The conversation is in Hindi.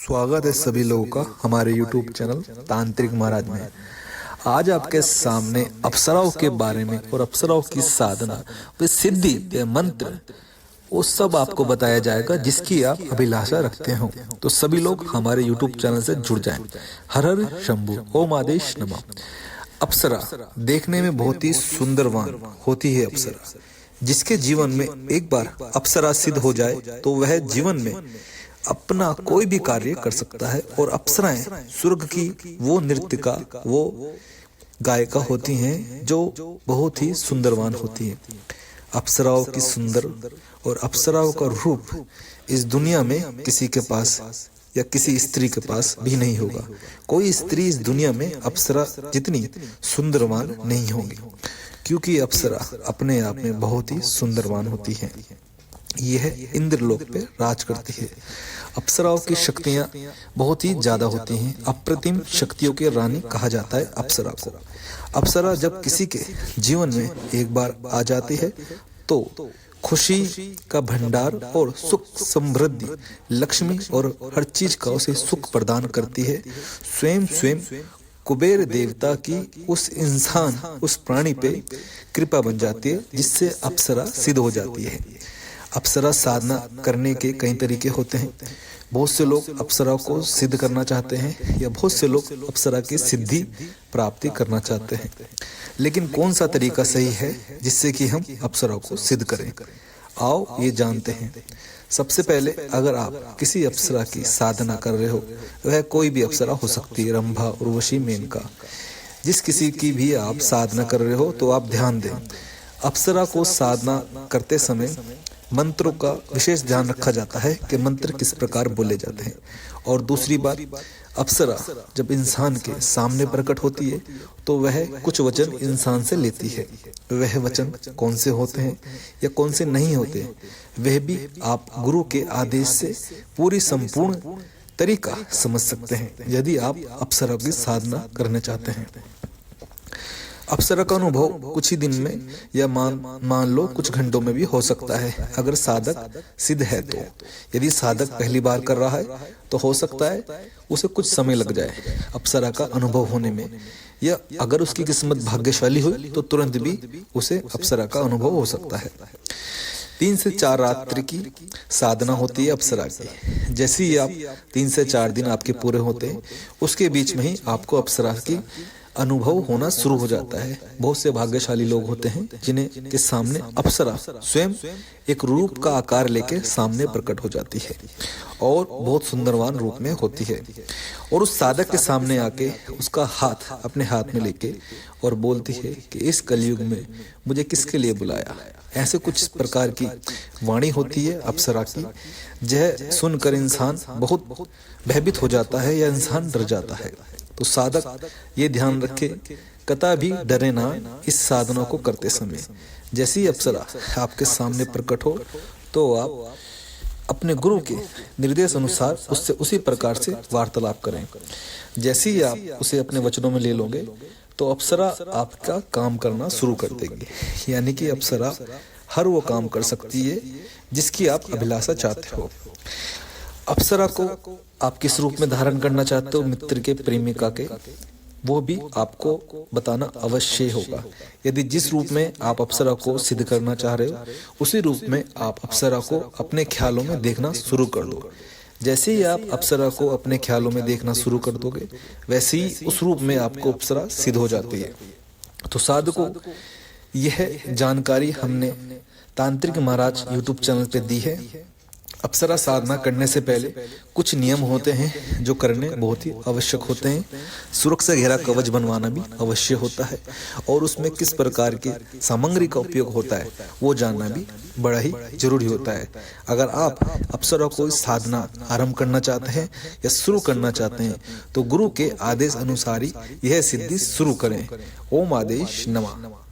स्वागत है सभी लोगों का हमारे YouTube चैनल तांत्रिक महाराज में। आज आपके सामने अप्सराओं के बारे में और अप्सराओं की साधना, वे सिद्धि, वे मंत्र, वो सब आपको बताया जाएगा जिसकी आप अभिलाषा रखते हो। तो सभी लोग हमारे YouTube चैनल से जुड़ जाएं। हर हर शंभु, ओम आदेश नमः। अप्सरा देखने में बहुत ही सुंदरवान होती है। अप्सरा जिसके जीवन में एक बार अप्सरा सिद्ध हो जाए तो वह जीवन में अपना कोई भी कार्य कर सकता है। और अप्सराएं स्वर्ग की वो नृत्यिका, वो गायिका होती हैं जो बहुत ही सुंदरवान होती हैं। अप्सराओं की सुंदर और अप्सराओं का रूप इस दुनिया में किसी के पास या किसी स्त्री के पास भी नहीं होगा। कोई स्त्री इस दुनिया में अप्सरा जितनी सुंदरवान नहीं होगी, क्योंकि अप्सरा अपने आप में बहुत ही सुंदरवान होती है। यह इंद्रलोक पे राज करती है। अप्सराओं की शक्तियां बहुत ही ज्यादा होती हैं। अप्रतिम शक्तियों की रानी कहा जाता है अप्सरा को। अप्सरा जब किसी के जीवन में एक बार आ जाती है तो खुशी का भंडार और सुख समृद्धि, लक्ष्मी और हर चीज का उसे सुख प्रदान करती है। स्वयं कुबेर देवता की उस इंसान, उस प्राणी पे कृपा बन जाती है, जिससे अप्सरा सिद्ध हो जाती है। अप्सरा साधना करने के कई तरीके होते हैं। बहुत से लोग अप्सरा को सिद्ध करना चाहते हैं या बहुत से लोग अप्सरा की सिद्धि प्राप्ति करना चाहते हैं। लेकिन कौन सा तरीका सही है जिससे कि हम अप्सरा को सिद्ध करें? आओ ये जानते हैं। सबसे पहले अगर आप किसी अप्सरा की साधना कर रहे हो, वह कोई भी अप्सरा हो सकती है, रंभा, उर्वशी, मेनका, जिस किसी की भी आप साधना कर रहे हो तो आप ध्यान दें। अप्सरा को साधना करते समय मंत्रों का विशेष ध्यान रखा जाता है कि मंत्र किस प्रकार बोले जाते हैं। और दूसरी बात, अप्सरा जब इंसान के सामने प्रकट होती है तो वह कुछ वचन इंसान से लेती है। वह वचन कौन से होते हैं या कौन से नहीं होते, वह भी आप गुरु के आदेश से पूरी संपूर्ण तरीका समझ सकते हैं यदि आप अप्सरा की साधना करना चाहते हैं। अप्सरा का अनुभव कुछ ही दिन में या मान लो कुछ घंटों में भी हो सकता है, अगर साधक सिद्ध है तो। यदि साधक पहली बार कर रहा है तो हो सकता है उसे कुछ समय लग जाए अप्सरा का अनुभव होने में, या अगर उसकी किस्मत भाग्यशाली हुई तो तुरंत भी उसे अप्सरा का अनुभव हो सकता है। 3 से 4 रात्रि की साधना होती है अप्सरा की। जैसे ही आप 3 से 4 दिन आपके पूरे होते हैं, उसके बीच में ही आपको अप्सरा की अनुभव होना शुरू हो जाता है। बहुत से भाग्यशाली लोग होते हैं जिन्हें के सामने अप्सरा स्वयं एक रूप का आकार लेके सामने प्रकट हो जाती है और बहुत सुंदरवान रूप में होती है। और उस साधक के सामने आके उसका हाथ अपने हाथ में लेके और बोलती है कि इस कलयुग में मुझे किसके लिए बुलाया। ऐसे कुछ प्रकार की वाणी होती है अप्सरा की, यह सुनकर इंसान बहुत भयभीत हो जाता है या इंसान डर जाता है। तो साधक ये ध्यान रखे, कतई भी डरे ना इस साधना को करते समय। जैसे ही अप्सरा आपके सामने प्रकट हो तो आप अपने गुरु के निर्देश अनुसार उससे उसी प्रकार से वार्तालाप करें। जैसे ही आप उसे अपने वचनों में ले लोगे तो अप्सरा आपका काम करना शुरू कर देगी। यानी कि अप्सरा हर वो काम कर सकती है जिसकी आप अभिलाषा चाहते हो। अप्सरा को आप किस रूप में धारण करना चाहते हो, मित्र के, प्रेमिका के, वो भी आपको बताना अवश्य होगा। यदि जिस रूप में आप अप्सरा को सिद्ध करना चाह रहे हो, उसी रूप में आप अप्सरा को अपने ख्यालों में देखना शुरू कर दो। जैसे ही आप अप्सरा को अपने ख्यालों में देखना शुरू कर दोगे, वैसे ही उस रूप में आपको अप्सरा सिद्ध हो जाती है। तो साधकों, यह जानकारी हमने तांत्रिक महाराज YouTube चैनल पे दी है। अप्सरा साधना करने से पहले कुछ नियम होते हैं जो करने बहुत ही आवश्यक होते हैं। सुरक्षा घेरा कवच बनवाना भी अवश्य होता है, और उसमें किस प्रकार की सामग्री का उपयोग होता है वो जानना भी बड़ा ही जरूरी होता है। अगर आप अप्सरा को साधना आरंभ करना चाहते हैं या शुरू करना चाहते हैं तो गुरु के आदेश अनुसार ही यह सिद्धि शुरू करें। ओम आदेश नमः।